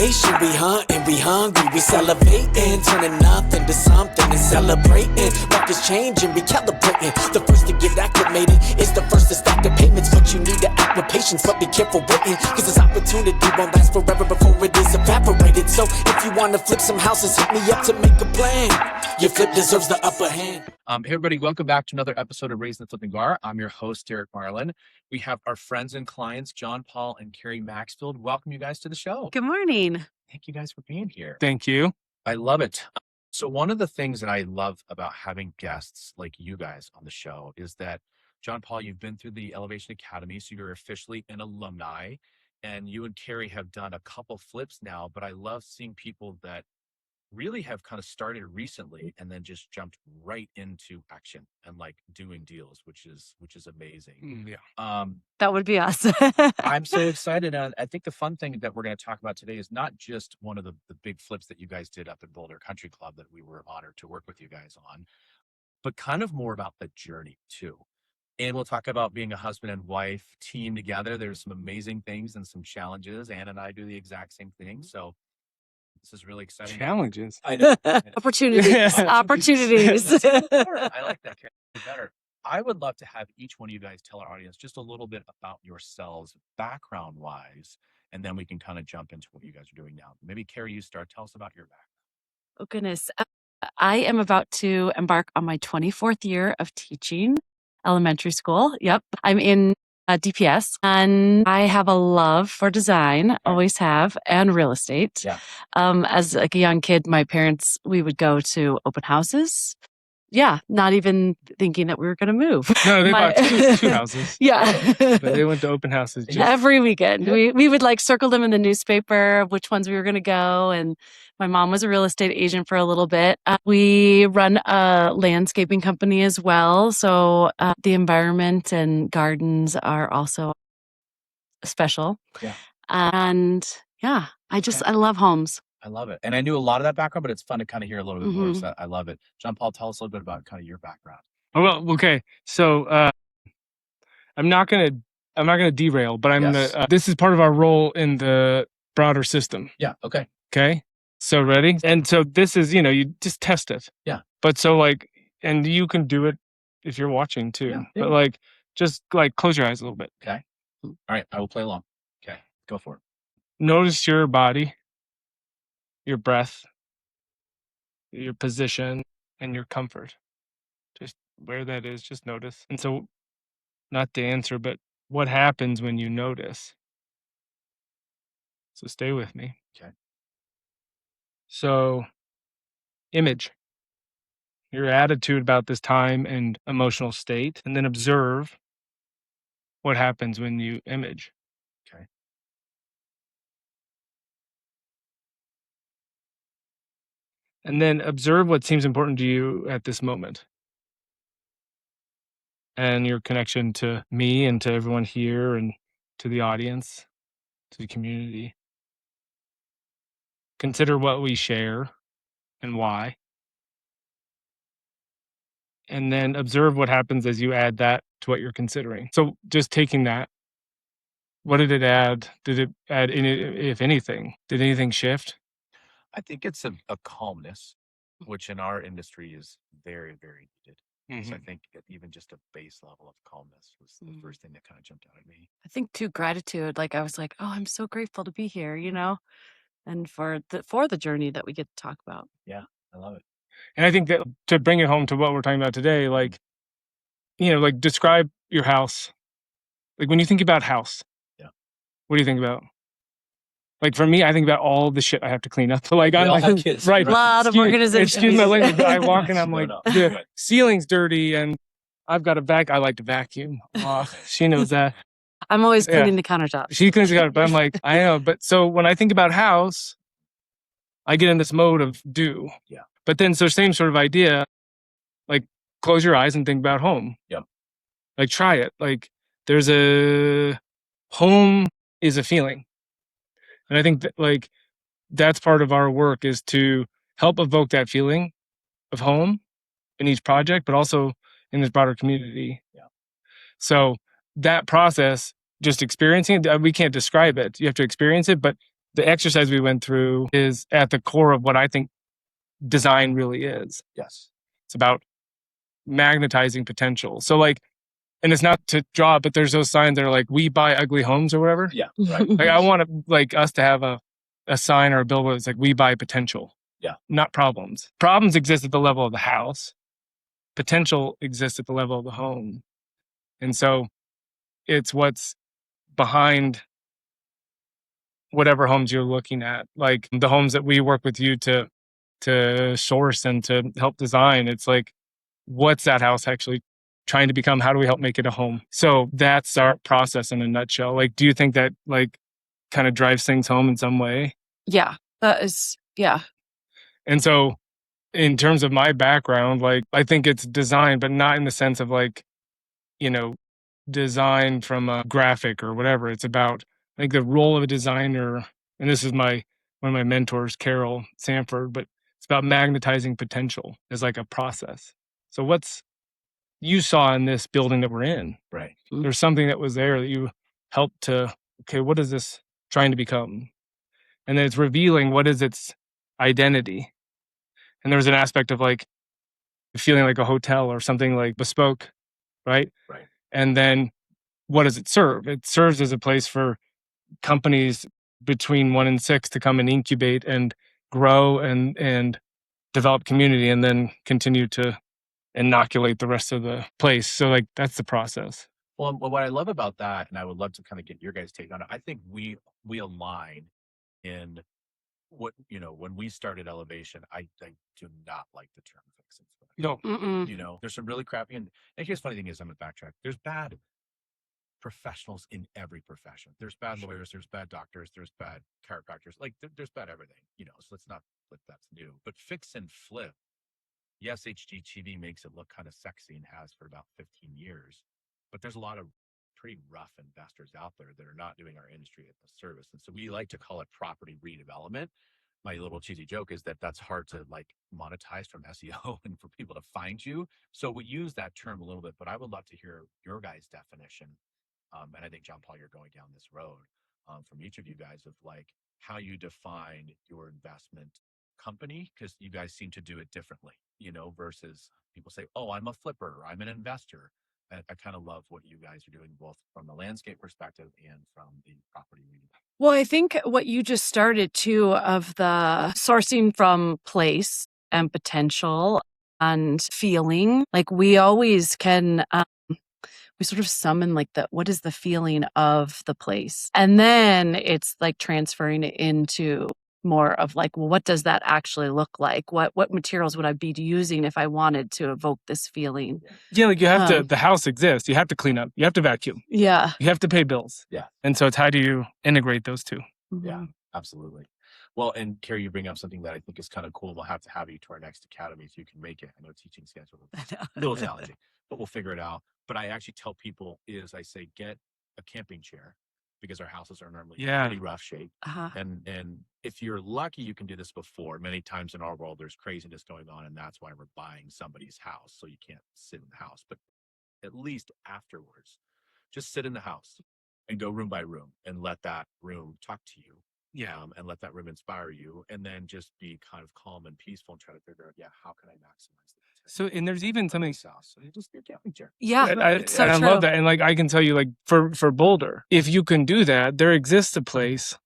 elevation. We hunt and we hungry, we celebrating, turning nothing to something and celebrating. Markets changing, recalibrating. The first to get acclimated is the first to stack the payments, but you need to act with patience, but be careful waiting, cause this opportunity won't last forever before it is evaporated. So if you wanna flip some houses, hit me up to make a plan. Your flip deserves the upper hand. Hey everybody, welcome back to another episode of Raising the Flipping Bar. I'm your host, Derek Marlin. We have our friends and clients, John Paul and Carrie Maxfield. Welcome you guys to the show. Good morning. Thank you guys for being here. Thank you. I love it. So one of the things that I love about having guests like you guys on the show is that, John Paul, you've been through the Elevation Academy, so you're officially an alumni, and you and Carrie have done a couple flips now, but I love seeing people that really have kind of started recently and then just jumped right into action and like doing deals, which is amazing. That would be us. I'm so excited. And I think the fun thing that we're going to talk about today is not just one of the big flips that you guys did up at Boulder Country Club that we were honored to work with you guys on, but kind of more about the journey too. And we'll talk about being a husband and wife team together. There's some amazing things and some challenges. Ann and I do the exact same thing. So this is really exciting. Challenges. I know. Opportunities. Opportunities. I like that, Carrie. Better. I would love to have each one of you guys tell our audience just a little bit about yourselves, background-wise, and then we can kind of jump into what you guys are doing now. Maybe, Carrie, you start. Tell us about your background. Oh, goodness. I am about to embark on my 24th year of teaching elementary school. Yep. I'm in DPS, and I have a love for design, always have, and real estate. Yeah. As like a young kid, my parents, we would go to open houses. Yeah, not even thinking that we were going to move. No, they bought two houses. Yeah. But they went to open houses. Every weekend. We would like circle them in the newspaper of which ones we were going to go. And my mom was a real estate agent for a little bit. We run a landscaping company as well. So the environment and gardens are also special. Yeah. And yeah, I love homes. I love it. And I knew a lot of that background, but it's fun to kind of hear a little bit more. So I love it. John Paul, tell us a little bit about kind of your background. Oh, well, okay. So I'm not gonna derail, but I'm gonna. This is part of our role in the broader system. Yeah. Okay. Okay. So ready? And so this is, you just test it. Yeah. But so and you can do it if you're watching too. Yeah. But just close your eyes a little bit. Okay. All right. I will play along. Okay. Go for it. Notice your body, your breath, your position, and your comfort. Just where that is, just notice. And so, not the answer, but what happens when you notice? So stay with me. Okay. So, image your attitude about this time and emotional state, and then observe what happens when you image. Okay. And then observe what seems important to you at this moment. And your connection to me and to everyone here and to the audience, to the community. Consider what we share and why. And then observe what happens as you add that to what you're considering. So just taking that, what did it add? Did it add any, if anything? Did anything shift? I think it's a calmness, which in our industry is very, very needed. So I think even just a base level of calmness was the first thing that kind of jumped out at me. I think too, gratitude. I was like, oh, I'm so grateful to be here, and for the journey that we get to talk about. Yeah, I love it. And I think that to bring it home to what we're talking about today, describe your house. When you think about house, what do you think about? For me, I think about all the shit I have to clean up. I'm like, kids, right. A lot of organization. Excuse my language, but I walk and I'm like, No. the ceiling's dirty and I've got I like to vacuum. She knows that. I'm always cleaning the countertops. She cleans the countertop, but I'm like, I know. But so when I think about house, I get in this mode of do. Yeah. But then, so same sort of idea, close your eyes and think about home. Yep. Try it. There's a home is a feeling. And I think that that's part of our work is to help evoke that feeling of home in each project, but also in this broader community. Yeah. So that process, just experiencing it, we can't describe it. You have to experience it, but the exercise we went through is at the core of what I think design really is. Yes. It's about magnetizing potential. So like, and it's not to draw, but there's those signs that are like, we buy ugly homes or whatever. Yeah. Right. Like I want us to have a sign or a billboard that's like, we buy potential. Yeah. Not problems. Problems exist at the level of the house. Potential exists at the level of the home. And so it's what's behind whatever homes you're looking at. Like the homes that we work with you to source and to help design, it's like, what's that house actually trying to become? How do we help make it a home? So that's our process in a nutshell. Like, do you think that like kind of drives things home in some way? Yeah, that is, yeah. And so in terms of my background, like I think it's design, but not in the sense of like, you know, design from a graphic or whatever. It's about like the role of a designer. And this is one of my mentors, Carol Sanford, but it's about magnetizing potential as like a process. So what's you saw in this building that we're in? Right. There's something that was there that you helped to, okay, what is this trying to become? And then it's revealing what is its identity. And there's an aspect of like feeling like a hotel or something like bespoke, right? Right. And then what does it serve? It serves as a place for companies between 1 and 6 to come and incubate and grow and develop community and then continue to inoculate the rest of the place. So like that's the process. Well, what I love about that, and I would love to kind of get your guys' take on it, I think we align in what, you know, when we started Elevation, I do not like the term fix and flip. No. Mm-mm. You know, there's some really crappy, and here's the funny thing is, I'm a backtrack. There's bad professionals in every profession. There's bad lawyers, there's bad doctors, there's bad chiropractors, like there's bad everything, you know, so let's not flip that's new. But fix and flip, yes, HGTV makes it look kind of sexy and has for about 15 years, but there's a lot of pretty rough investors out there that are not doing our industry a service. And so we like to call it property redevelopment. My little cheesy joke is that that's hard to like monetize from SEO and for people to find you. So we use that term a little bit, but I would love to hear your guys' definition. And I think, John Paul, you're going down this road from each of you guys of like how you define your investment company, because you guys seem to do it differently, you know, versus people say, oh, I'm a flipper, or I'm an investor. I kind of love what you guys are doing, both from the landscape perspective and from the property redevelopment. Well, I think what you just started too of the sourcing from place and potential and feeling, like we always can, we sort of summon like what is the feeling of the place? And then it's like transferring it into more of like, well, what does that actually look like? What materials would I be using if I wanted to evoke this feeling? Yeah, like you have to, the house exists. You have to clean up. You have to vacuum. Yeah. You have to pay bills. Yeah. And so it's how do you integrate those two? Mm-hmm. Yeah, absolutely. Well, and Carrie, you bring up something that I think is kind of cool. We'll have to have you to our next academy if you can make it. I know teaching schedule is a little challenging, but we'll figure it out. But I actually tell people is I say, get a camping chair, because our houses are normally in pretty rough shape. Uh-huh. And if you're lucky, you can do this before. Many times in our world, there's craziness going on, and that's why we're buying somebody's house. So you can't sit in the house, but at least afterwards, just sit in the house and go room by room and let that room talk to you. Yeah. And let that room inspire you, and then just be kind of calm and peaceful and try to figure out, how can I maximize that? So, and there's even something south. So you just be a camping chair. Yeah. And so I true. love that. And like, I can tell you like for Boulder, if you can do that, there exists a place.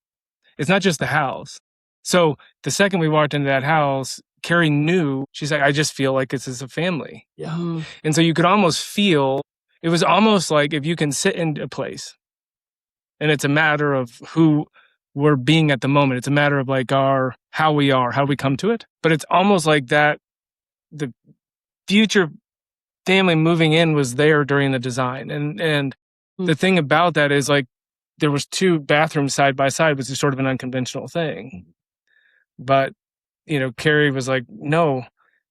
It's not just the house. So the second we walked into that house, Carrie knew, she's like, I just feel like this is a family. Yeah. Mhm. And so you could almost feel, it was almost like if you can sit in a place and it's a matter of who we're being at the moment. It's a matter of like how we come to it. But it's almost like that the future family moving in was there during the design. And the thing about that is like there was 2 bathrooms side by side, which is sort of an unconventional thing. But, you know, Carrie was like, no,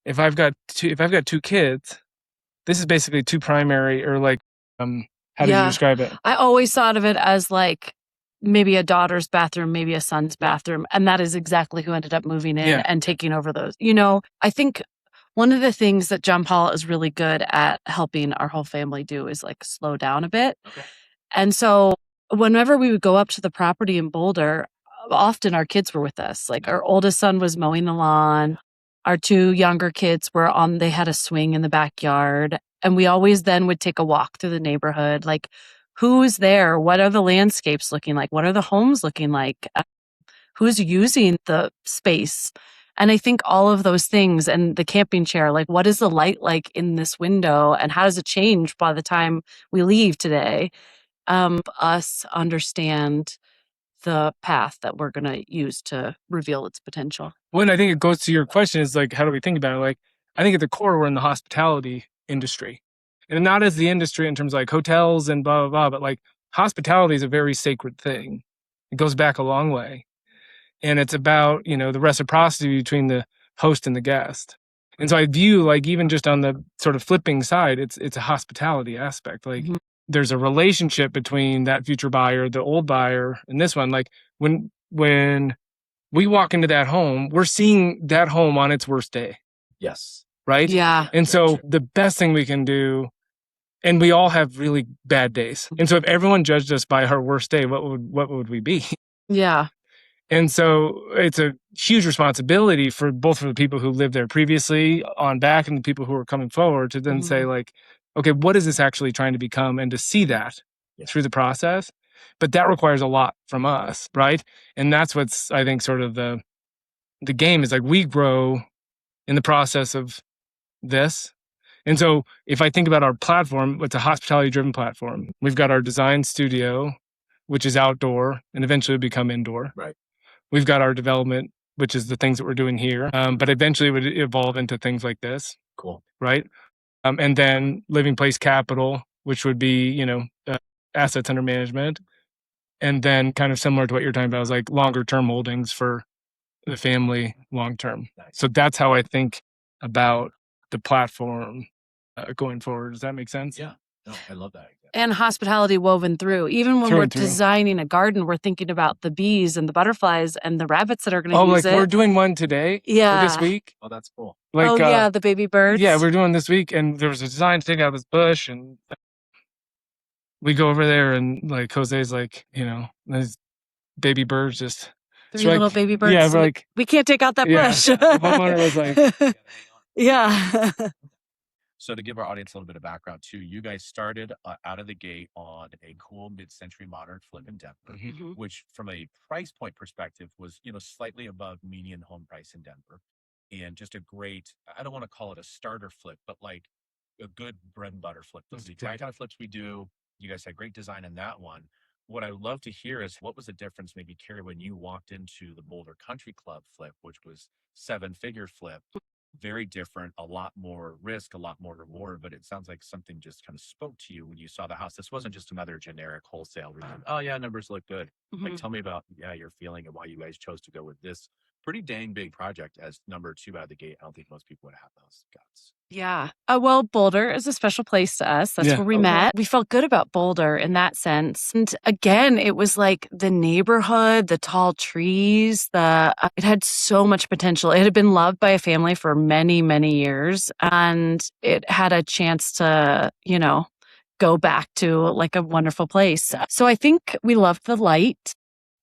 if I've got 2 kids, this is basically 2 primary, or like, how do you describe it? I always thought of it as like maybe a daughter's bathroom, maybe a son's bathroom. And that is exactly who ended up moving in and taking over those. You know, I think one of the things that John Paul is really good at helping our whole family do is like slow down a bit. Okay. And so whenever we would go up to the property in Boulder, often our kids were with us. Like our oldest son was mowing the lawn. Our 2 younger kids they had a swing in the backyard. And we always then would take a walk through the neighborhood. Like, who's there? What are the landscapes looking like? What are the homes looking like? Who's using the space? And I think all of those things, and the camping chair, like what is the light like in this window and how does it change by the time we leave today? Us understand the path that we're going to use to reveal its potential. Well, and I think it goes to your question is like, how do we think about it? Like, I think at the core, we're in the hospitality industry, and not as the industry in terms of like hotels and blah, blah, blah, but like hospitality is a very sacred thing. It goes back a long way. And it's about, the reciprocity between the host and the guest. And so I view like, even just on the sort of flipping side, it's a hospitality aspect. Like there's a relationship between that future buyer, the old buyer, and this one. Like when we walk into that home, we're seeing that home on its worst day. Yes. Right? Yeah. And so the best thing we can do, and we all have really bad days. And so if everyone judged us by our worst day, what would we be? Yeah. And so it's a huge responsibility for both the people who lived there previously on back and the people who are coming forward to then say like, okay, what is this actually trying to become? And to see that through the process. But that requires a lot from us, right? And that's what's, I think, sort of the game is like we grow in the process of this. And so if I think about our platform, it's a hospitality-driven platform. We've got our design studio, which is outdoor and eventually will become indoor. Right. We've got our development, which is the things that we're doing here, but eventually it would evolve into things like this. Cool. Right. And then Living Place Capital, which would be, assets under management. And then kind of similar to what you're talking about is like longer term holdings for the family long term. Nice. So that's how I think about the platform going forward. Does that make sense? Yeah. No, I love that. And hospitality woven through. Even when we're designing a garden, we're thinking about the bees and the butterflies and the rabbits that are going to use it. We're doing one today. Yeah. Or this week. Oh, that's cool. Like, the baby birds. Yeah, we're doing this week, and there was a design to take out this bush, and we go over there, and like Jose's like, these baby birds just 3 little baby birds. Yeah, we're like, we can't take out that bush. The homeowner was like, yeah. So to give our audience a little bit of background too, you guys started out of the gate on a cool mid-century modern flip in Denver, which from a price point perspective was, slightly above median home price in Denver. And just a great, I don't want to call it a starter flip, but like a good bread and butter flip. Those are the kind of flips we do. You guys had great design in that one. What I would love to hear is what was the difference, maybe Carrie, when you walked into the Boulder Country Club flip, which was 7-figure flip. Very different, a lot more risk, a lot more reward, but it sounds like something just kind of spoke to you when you saw the house. This wasn't just another generic wholesale reason. Oh yeah, numbers look good. Like tell me about your feeling and why you guys chose to go with this pretty dang big project as number 2 out of the gate. I don't think most people would have those guts. Yeah. Well, Boulder is a special place to us. That's where we met. We felt good about Boulder in that sense. And again, it was like the neighborhood, the tall trees, it had so much potential. It had been loved by a family for many, many years. And it had a chance to, go back to like a wonderful place. So I think we loved the light.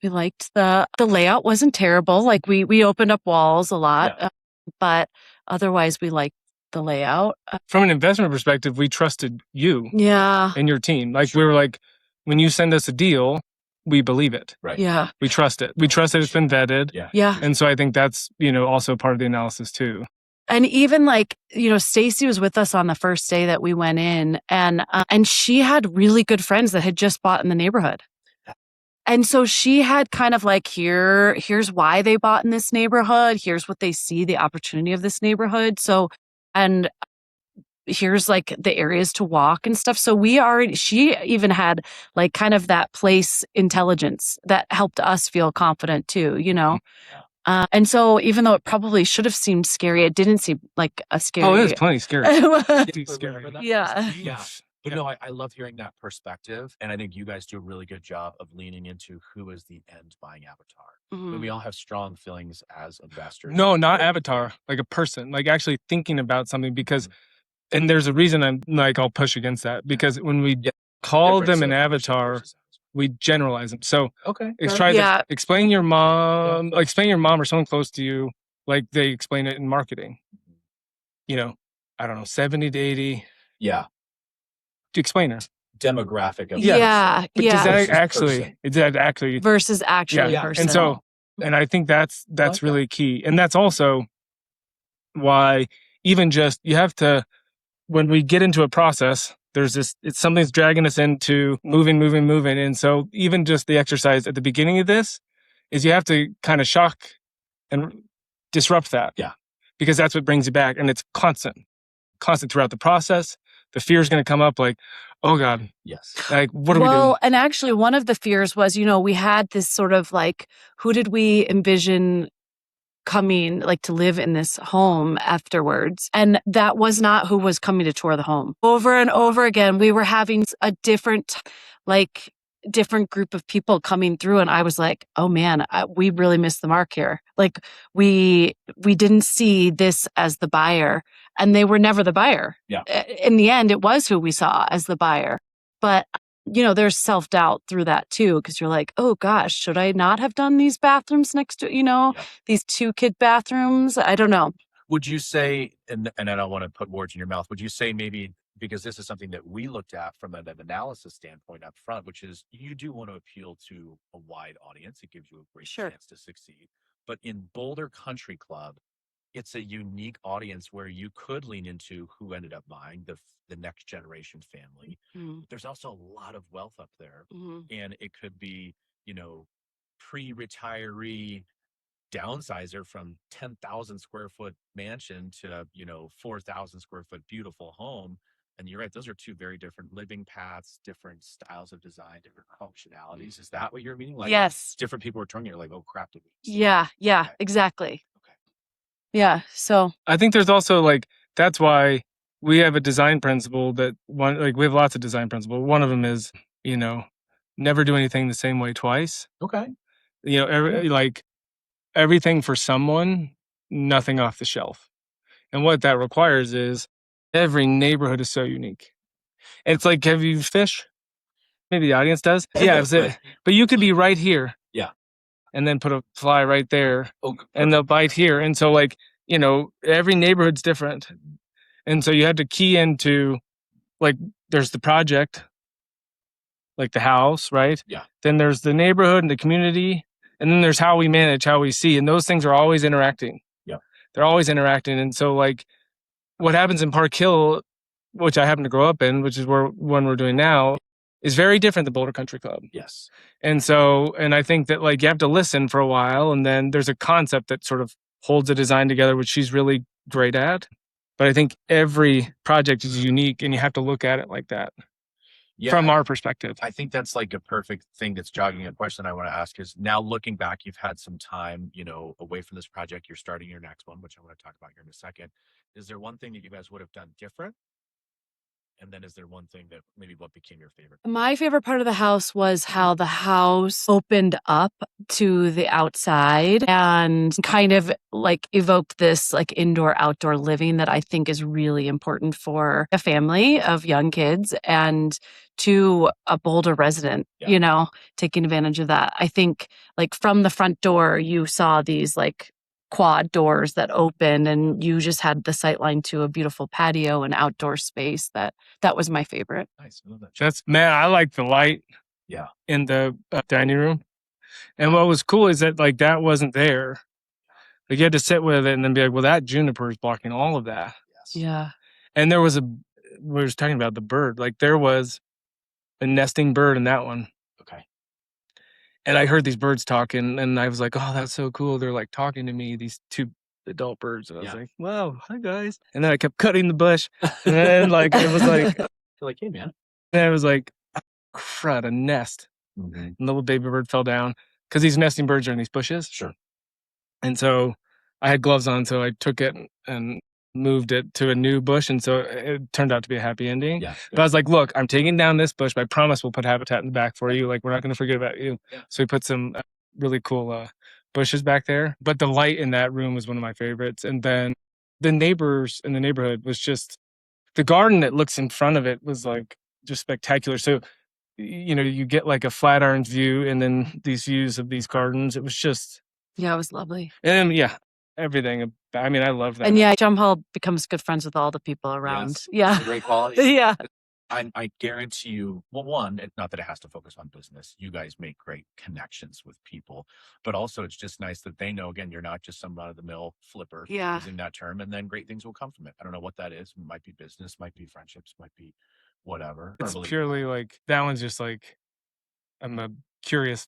We liked the layout wasn't terrible. Like we opened up walls a lot, but otherwise we liked the layout. From an investment perspective, we trusted you and your team. Like we were like, when you send us a deal, we believe it. Right. Yeah. We trust it. We trust that it's been vetted. Yeah. And so I think that's, also part of the analysis too. And even like, Stacy was with us on the first day that we went in and she had really good friends that had just bought in the neighborhood. And so she had kind of like, here's why they bought in this neighborhood. Here's what they see, the opportunity of this neighborhood. So, and here's like the areas to walk and stuff. So she even had like kind of that place intelligence that helped us feel confident too, and so even though it probably should have seemed scary, it didn't seem like a scary. Oh, it was plenty scary. Scary. Yeah. But no, I love hearing that perspective. And I think you guys do a really good job of leaning into who is the end buying avatar. And we all have strong feelings as investors. No, not avatar, like a person, like actually thinking about something because, and there's a reason I'm like, I'll push against that because when we call them an avatar, we generalize them. So Okay. explain your mom, explain your mom or someone close to you, like they explain it in marketing. You know, I don't know, 70 to 80. Yeah. To explain it. Demographic of Yeah, But yeah. is that actually Versus actually yeah. personal. And so, and I think that's really key. And that's also why even just you have to, when we get into a process, there's this, it's something's dragging us into moving. And so even just the exercise at the beginning of this is you have to kind of shock and disrupt that. Yeah. Because that's what brings you back. And it's constant throughout the process. The fear is going to come up like, oh God. Yes. Like, what are we doing? Well, and actually one of the fears was, we had this sort of like, who did we envision coming like to live in this home afterwards? And that was not who was coming to tour the home. Over and over again, we were having a different group of people coming through. And I was like, oh man, we really missed the mark here. Like we didn't see this as the buyer, and they were never the buyer. Yeah. In the end, it was who we saw as the buyer. But there's self-doubt through that too, because you're like, oh gosh, should I not have done these bathrooms next to, these 2 kid bathrooms? I don't know. Would you say, and I don't want to put words in your mouth, would you say maybe, because this is something that we looked at from an analysis standpoint up front, which is you do want to appeal to a wide audience. It gives you a great chance to succeed. But in Boulder Country Club, it's a unique audience where you could lean into who ended up buying the next generation family. Mm-hmm. There's also a lot of wealth up there. Mm-hmm. And it could be, pre-retiree downsizer from 10,000 square foot mansion to, 4,000 square foot beautiful home. And you're right, those are 2 very different living paths, different styles of design, different functionalities. Is that what you're meaning? Like, yes. Different people are turning, you're like, oh crap. Yeah, okay. Exactly. Okay. Yeah. So I think there's also that's why we have a design principle that we have lots of design principles. One of them is, never do anything the same way twice. Okay. Everything for someone, nothing off the shelf. And what that requires is every neighborhood is so unique. And it's like, have you fish? Maybe the audience does. Yeah. But you could be right here. Yeah. And then put a fly right there. And they'll bite here. And so every neighborhood's different. And so you have to key into there's the project, like the house, right? Yeah. Then there's the neighborhood and the community. And then there's how we manage, how we see. And those things are always interacting. Yeah. They're always interacting. And so what happens in Park Hill, which I happen to grow up in, which is one we're doing now, is very different than Boulder Country Club. Yes. And so, and I think that you have to listen for a while, and then there's a concept that sort of holds a design together, which she's really great at. But I think every project is unique, and you have to look at it like that. Yeah, from our perspective. I think that's a perfect thing that's jogging a question I want to ask is, now looking back, you've had some time, away from this project. You're starting your next one, which I want to talk about here in a second. Is there one thing that you guys would have done different? And then is there one thing that maybe what became your favorite? My favorite part of the house was how the house opened up to the outside and kind of evoked this indoor outdoor living that I think is really important for a family of young kids and to a Boulder resident, taking advantage of that. I think from the front door, you saw these quad doors that opened, and you just had the sightline to a beautiful patio and outdoor space. That was my favorite. Nice. I love that. I like the light. Yeah. In the dining room. And what was cool is that that wasn't there. You had to sit with it and then be like, well, that juniper is blocking all of that. Yes. Yeah. And there was we were talking about the bird. There was a nesting bird in that one. Okay. And I heard these birds talking, and I was like, oh, that's so cool. They're talking to me, these 2 adult birds. And I was like, wow, hi guys. And then I kept cutting the bush. And then it was you're hey man. And I was like, crud, a nest. Mm-hmm. And the little baby bird fell down because these nesting birds are in these bushes. Sure. And so I had gloves on, so I took it and moved it to a new bush, and so it turned out to be a happy ending. Yeah. But I was like, look, I'm taking down this bush, but I promise we'll put habitat in the back for you. We're not going to forget about you. Yeah. So we put some really cool bushes back there. But the light in that room was one of my favorites. And then the neighbors in the neighborhood was just, the garden that looks in front of it was just spectacular. So you get like a Flatirons view and then these views of these gardens. It was just, Yeah, it was lovely. and yeah, everything. I mean, I love that. And yeah, John Paul becomes good friends with all the people around. Yes. Yeah. It's a great quality. Yeah. I guarantee you, well, one, not that it has to focus on business. You guys make great connections with people, but also it's just nice that they know, again, you're not just some run of the mill flipper Yeah. using that term, and then great things will come from it. I don't know what that is. It might be business, might be friendships, might be whatever. It's Verbally. purely like, that one's just like, I'm a curious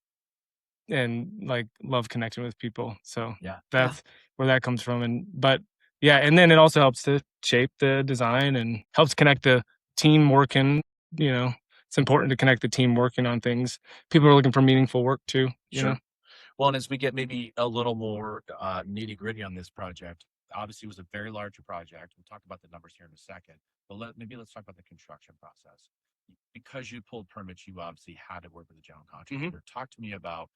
and like love connecting with people. So Yeah. that's where that comes from. But yeah, and then it also helps to shape the design and helps connect the team working. It's important to connect the team working on things. People are looking for meaningful work too. You know? Well, and as we get maybe a little more nitty gritty on this project, obviously it was a very large project. We'll talk about the numbers here in a second, but let's talk about the construction process. Because you pulled permits, you obviously had to work with a general contractor. Talk to me about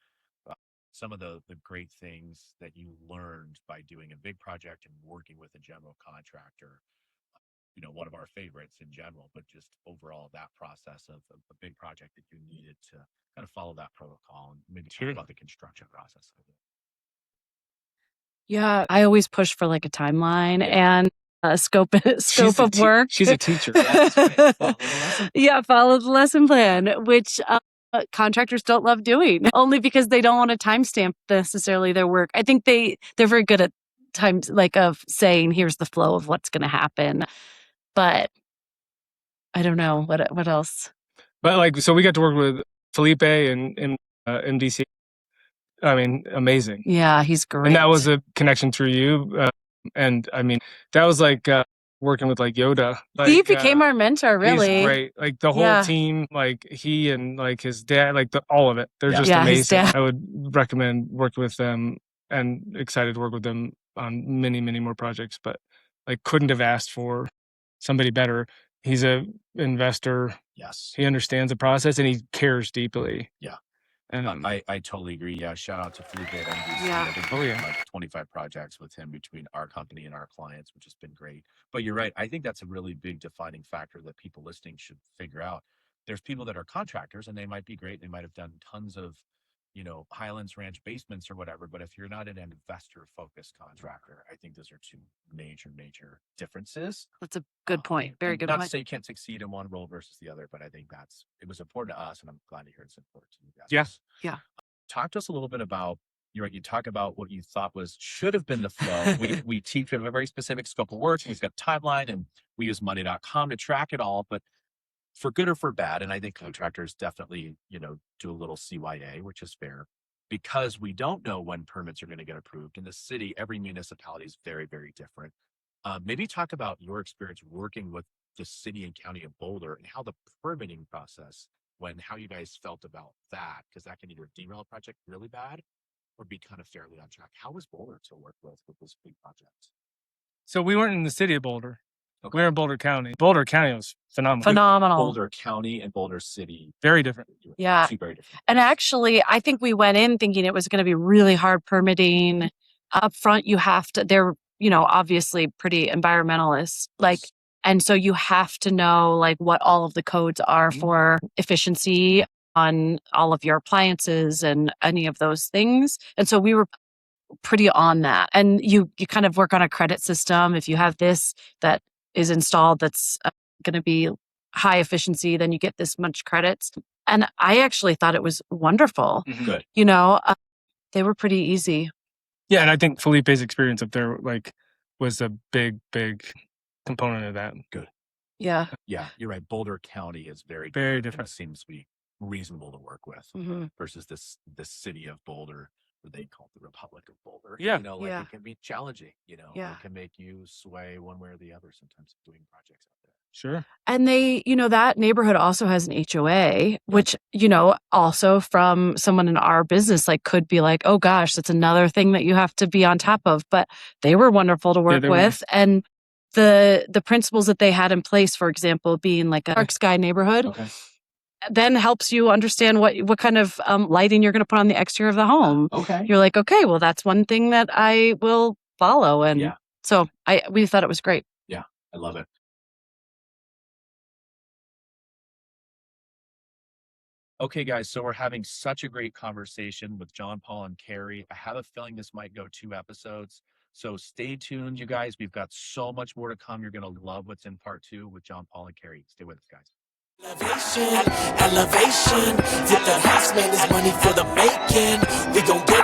some of the great things that you learned by doing a big project and working with a general contractor. One of our favorites in general, but just overall that process of a big project that you needed to kind of follow that protocol and maybe talk about the construction process of it. Yeah, I always push for like a timeline and a scope of work. She's a teacher. Yeah, follow the lesson plan, which contractors don't love doing, only because they don't want to timestamp necessarily their work. I think they're very good at times, like of saying, here's the flow of what's going to happen. But I don't know what else. But like, so we got to work with Felipe and DC. I mean, amazing. Yeah, he's great. And that was a connection through you. And I mean, that was like working with like Yoda. Like, he became our mentor, really. He's great. Like the whole team, like he and like his dad, like all of it. They're just amazing. I would recommend working with them and excited to work with them on many, many more projects, but like couldn't have asked for somebody better. He's a investor. Yes. He understands the process and he cares deeply. Yeah. And I totally agree. Yeah. Shout out to Felipe at NBC. Yeah. I think we did like 25 projects with him between our company and our clients, which has been great. But you're right. I think that's a really big defining factor that people listening should figure out. There's people that are contractors and they might be great. They might have done tons of, Highlands Ranch basements or whatever. But if you're not an investor focused contractor, I think those are two major differences. That's a good point. Very good point. point. Not to say you can't succeed in one role versus the other, but I think it was important to us, and I'm glad to hear it's important to you guys. Yeah. Talk to us a little bit about, you talk about what you thought should have been the flow. we teach a very specific scope of work. We've got timeline, and we use money.com to track it all, but for good or for bad, and I think contractors definitely, do a little CYA, which is fair, because we don't know when permits are going to get approved. In the city, every municipality is very, very different. Maybe talk about your experience working with the city and county of Boulder and how the permitting process, how you guys felt about that, because that can either derail a project really bad or be kind of fairly on track. How was Boulder to work with this big project? So we weren't in the city of Boulder. Okay. We were in Boulder County. Boulder County was phenomenal. Boulder County and Boulder City. Very different. Yeah. Two very different. And actually, I think we went in thinking it was going to be really hard permitting. Up front, you have to, they're, obviously pretty environmentalist. And so you have to know like what all of the codes are for efficiency on all of your appliances and any of those things. And so we were pretty on that. And you kind of work on a credit system. If you have this that is installed that's going to be high efficiency, then you get this much credits. And I actually thought it was wonderful. Good. They were pretty easy. Yeah, and I think Felipe's experience up there was a big component of that. Good. Yeah. Yeah, you're right. Boulder County is very different. It seems to be reasonable to work with versus this city of Boulder, where they call it the Republic of Boulder. Yeah. It can be challenging. It can make you sway one way or the other sometimes doing projects out there. Sure. And they, that neighborhood also has an HOA, which, also from someone in our business, could be like, oh gosh, that's another thing that you have to be on top of. But they were wonderful to work with. And the principles that they had in place, for example, being like a dark sky neighborhood, then helps you understand what kind of lighting you're going to put on the exterior of the home. Okay. You're like, okay, well, that's one thing that I will follow. And so we thought it was great. Yeah, I love it. Okay, guys, so we're having such a great conversation with John Paul and Carrie. I have a feeling this might go 2 episodes. So stay tuned, you guys. We've got so much more to come. You're going to love what's in part 2 with John Paul and Carrie. Stay with us, guys. Elevation, elevation. Tip that house, man, is money for the making. We gon' get